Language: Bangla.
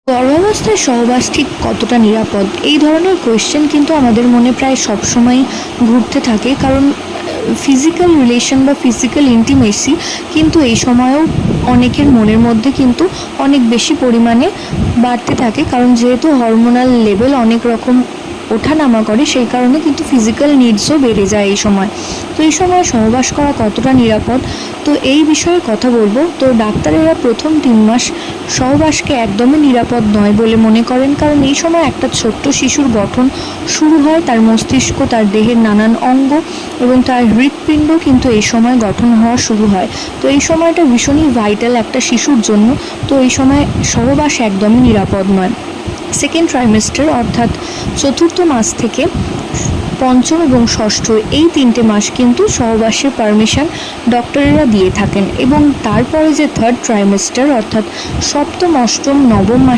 গর্ভাবস্থায় সহবাস ঠিক কতটা নিরাপদ, এই ধরনের কোয়েশ্চেন কিন্তু আমাদের মনে প্রায় সবসময় ঘুরতে থাকে। কারণ ফিজিক্যাল রিলেশন বা ফিজিক্যাল ইন্টিমেসি কিন্তু এই সময়েও অনেকের মনের মধ্যে কিন্তু অনেক বেশি পরিমাণে বাড়তে থাকে। কারণ যেহেতু হরমোনাল লেভেল অনেক রকম ওঠানামা করে, সেই কারণে কিন্তু ফিজিক্যাল নিডসও বেড়ে যায় এই সময়। তো এই সময় সহবাস করা কতটা নিরাপদ, তো এই বিষয়ে কথা বলবো। তো ডাক্তারেরা প্রথম 3 মাস সহবাসকে একদমই নিরাপদ নয় বলে মনে করেন। কারণ এই সময় একটা ছোট্ট শিশুর গঠন শুরু হয়, তার মস্তিষ্ক, তার দেহের নানান অঙ্গ এবং তার হৃৎপিণ্ড কিন্তু এই সময় গঠন হওয়া শুরু হয়। তো এই সময়টা ভীষণই ভাইটাল একটা শিশুর জন্য। তো এই সময় সহবাস একদমই নিরাপদ নয়। সেকেন্ড ট্রাইমেস্টার অর্থাৎ চতুর্থ মাস থেকে পঞ্চম এবং ষষ্ঠ, এই 3টে মাস কিন্তু সহবাসের পারমিশন ডক্টরেরা দিয়ে থাকেন। এবং তারপরে যে থার্ড ট্রাইমেস্টার অর্থাৎ সপ্তম, অষ্টম, নবম মাস